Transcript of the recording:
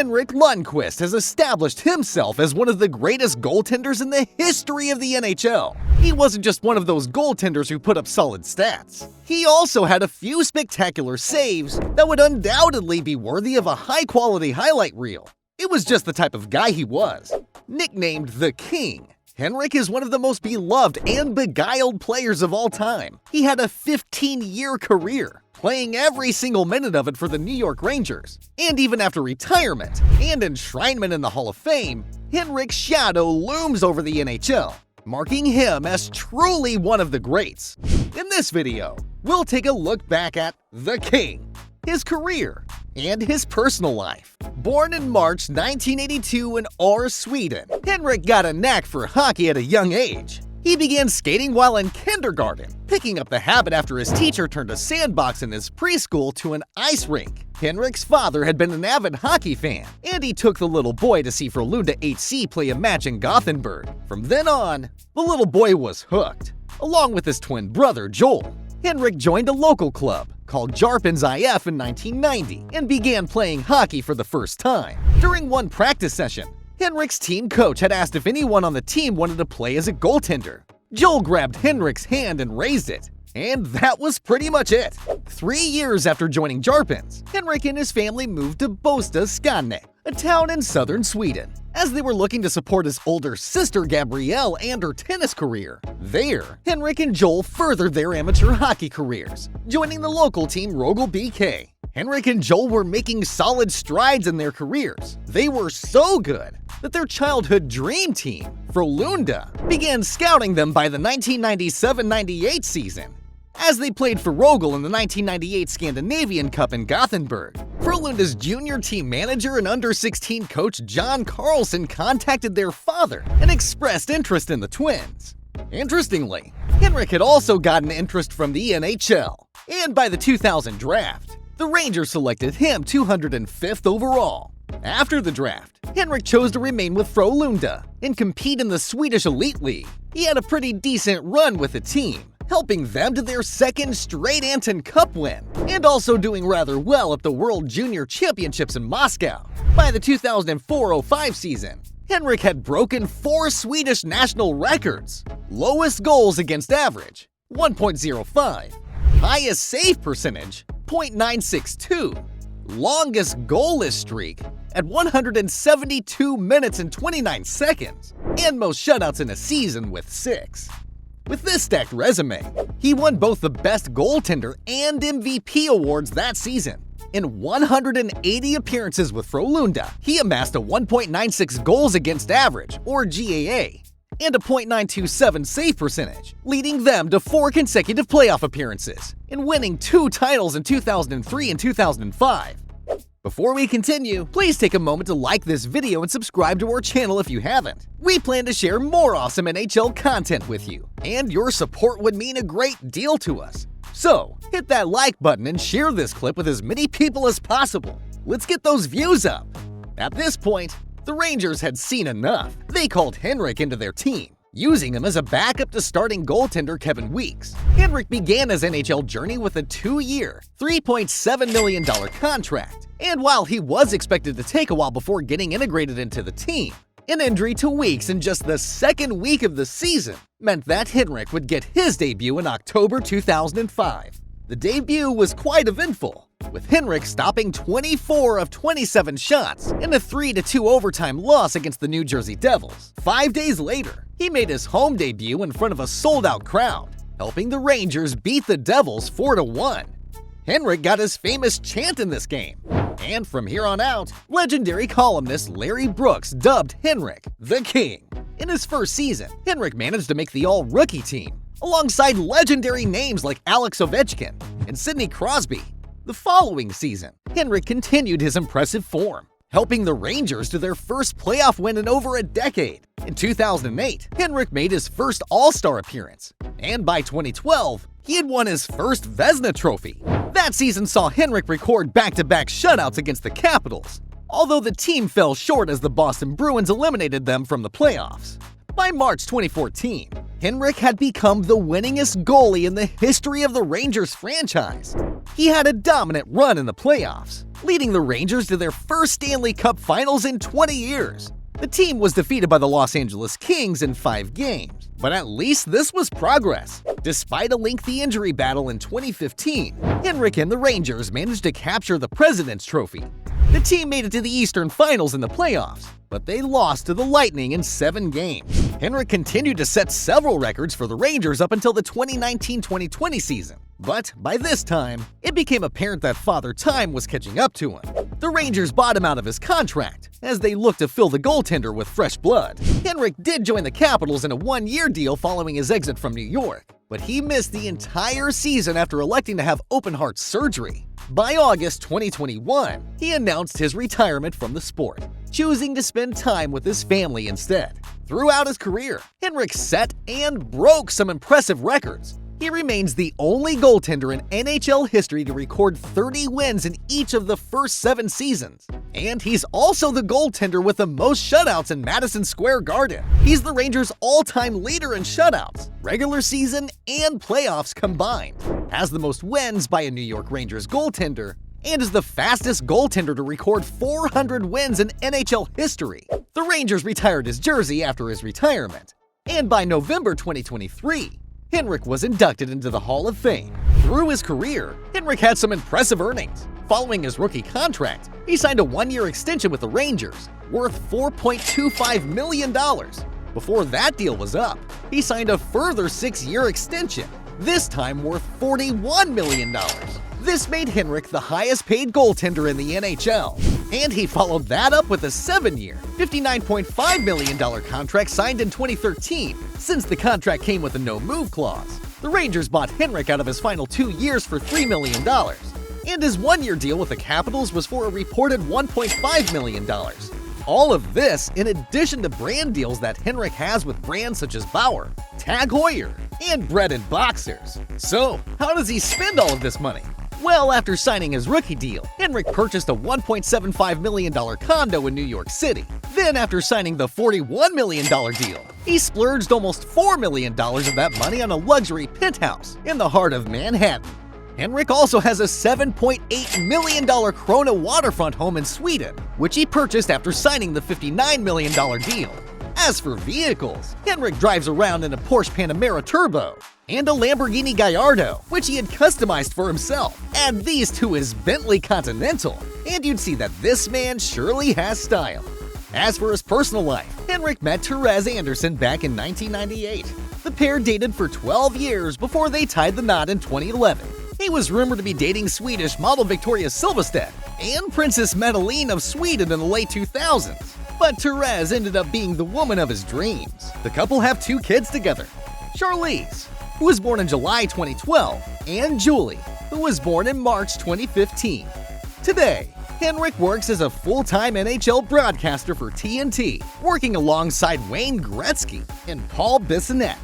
Henrik Lundqvist has established himself as one of the greatest goaltenders in the history of the NHL. He wasn't just one of those goaltenders who put up solid stats. He also had a few spectacular saves that would undoubtedly be worthy of a high-quality highlight reel. It was just the type of guy he was. Nicknamed the King, Henrik is one of the most beloved and beguiled players of all time. He had a 15-year career, playing every single minute of it for the New York Rangers. And even after retirement and enshrinement in the Hall of Fame, Henrik's shadow looms over the NHL, marking him as truly one of the greats. In this video, we'll take a look back at the King, his career, and his personal life. Born in March 1982 in Aar, Sweden, Henrik got a knack for hockey at a young age. He began skating while in kindergarten, picking up the habit after his teacher turned a sandbox in his preschool to an ice rink. Henrik's father had been an avid hockey fan, and he took the little boy to see Frölunda HC play a match in Gothenburg. From then on, the little boy was hooked. Along with his twin brother, Joel, Henrik joined a local club called Jarpens IF in 1990 and began playing hockey for the first time. During one practice session, Henrik's team coach had asked if anyone on the team wanted to play as a goaltender. Joel grabbed Henrik's hand and raised it, and that was pretty much it. 3 years after joining Jarpens, Henrik and his family moved to Båstad, Skåne, a town in southern Sweden, as they were looking to support his older sister Gabrielle and her tennis career. There, Henrik and Joel furthered their amateur hockey careers, joining the local team Rögle BK. Henrik and Joel were making solid strides in their careers. They were so good that their childhood dream team, Frölunda, began scouting them by the 1997-98 season. As they played for Rögle in the 1998 Scandinavian Cup in Gothenburg, Frölunda's junior team manager and under-16 coach John Carlson contacted their father and expressed interest in the twins. Interestingly, Henrik had also gotten interest from the NHL, and by the 2000 draft, the Rangers selected him 205th overall. After the draft, Henrik chose to remain with Frölunda and compete in the Swedish Elite League. He had a pretty decent run with the team, helping them to their second straight Anton Cup win, and also doing rather well at the World Junior Championships in Moscow. By the 2004-05 season, Henrik had broken 4 Swedish national records: lowest goals against average, 1.05, highest save percentage, 0.962, longest goalless streak at 172 minutes and 29 seconds, and most shutouts in a season with 6. With this stacked resume, he won both the Best Goaltender and MVP awards that season. In 180 appearances with Frölunda, he amassed a 1.96 goals against average, or GAA, and a .927 save percentage, leading them to 4 consecutive playoff appearances and winning 2 titles in 2003 and 2005. Before we continue, please take a moment to like this video and subscribe to our channel if you haven't. We plan to share more awesome NHL content with you, and your support would mean a great deal to us. So, hit that like button and share this clip with as many people as possible. Let's get those views up. At this point, the Rangers had seen enough. They called Henrik into their team, using him as a backup to starting goaltender Kevin Weeks. Henrik began his NHL journey with a 2-year, $3.7 million contract. And while he was expected to take a while before getting integrated into the team, an injury to Weeks in just the second week of the season meant that Henrik would get his debut in October 2005. The debut was quite eventful, with Henrik stopping 24 of 27 shots in a 3-2 overtime loss against the New Jersey Devils. 5 days later, he made his home debut in front of a sold-out crowd, helping the Rangers beat the Devils 4-1. Henrik got his famous chant in this game, and from here on out, legendary columnist Larry Brooks dubbed Henrik the King. In his first season, Henrik managed to make the all-rookie team, alongside legendary names like Alex Ovechkin and Sidney Crosby. The following season, Henrik continued his impressive form, helping the Rangers to their first playoff win in over a decade. In 2008, Henrik made his first All-Star appearance, and by 2012, he had won his first Vezina Trophy. That season saw Henrik record back-to-back shutouts against the Capitals, although the team fell short as the Boston Bruins eliminated them from the playoffs. By March 2014, Henrik had become the winningest goalie in the history of the Rangers franchise. He had a dominant run in the playoffs, leading the Rangers to their first Stanley Cup Finals in 20 years. The team was defeated by the Los Angeles Kings in 5 games, but at least this was progress. Despite a lengthy injury battle in 2015, Henrik and the Rangers managed to capture the President's Trophy. The team made it to the Eastern Finals in the playoffs, but they lost to the Lightning in 7 games. Henrik continued to set several records for the Rangers up until the 2019-2020 season. But by this time, it became apparent that Father Time was catching up to him. The Rangers bought him out of his contract, as they looked to fill the goaltender with fresh blood. Henrik did join the Capitals in a 1-year deal following his exit from New York, but he missed the entire season after electing to have open-heart surgery. By August 2021, he announced his retirement from the sport, choosing to spend time with his family instead. Throughout his career, Henrik set and broke some impressive records. He remains the only goaltender in NHL history to record 30 wins in each of the first 7 seasons. And he's also the goaltender with the most shutouts in Madison Square Garden. He's the Rangers' all-time leader in shutouts, regular season and playoffs combined, has the most wins by a New York Rangers goaltender, and is the fastest goaltender to record 400 wins in NHL history. The Rangers retired his jersey after his retirement, and by November 2023, Henrik was inducted into the Hall of Fame. Through his career, Henrik had some impressive earnings. Following his rookie contract, he signed a 1-year extension with the Rangers, worth $4.25 million. Before that deal was up, he signed a further 6-year extension, this time worth $41 million. This made Henrik the highest-paid goaltender in the NHL. And he followed that up with a 7-year, $59.5 million contract signed in 2013. Since the contract came with a no-move clause, the Rangers bought Henrik out of his final 2 years for $3 million. And his 1-year deal with the Capitals was for a reported $1.5 million. All of this in addition to brand deals that Henrik has with brands such as Bauer, Tag Heuer, and Bread and Boxers. So, how does he spend all of this money? Well, after signing his rookie deal, Henrik purchased a $1.75 million condo in New York City. Then, after signing the $41 million deal, he splurged almost $4 million of that money on a luxury penthouse in the heart of Manhattan. Henrik also has a $7.8 million Krona waterfront home in Sweden, which he purchased after signing the $59 million deal. As for vehicles, Henrik drives around in a Porsche Panamera Turbo and a Lamborghini Gallardo, which he had customized for himself. Add these to his Bentley Continental, and you'd see that this man surely has style. As for his personal life, Henrik met Therese Anderson back in 1998. The pair dated for 12 years before they tied the knot in 2011. He was rumored to be dating Swedish model Victoria Silvstedt and Princess Madeleine of Sweden in the late 2000s. But Therese ended up being the woman of his dreams. The couple have 2 kids together, Charlize, who was born in July 2012, and Julie, who was born in March 2015. Today, Henrik works as a full-time NHL broadcaster for TNT, working alongside Wayne Gretzky and Paul Bissonnette.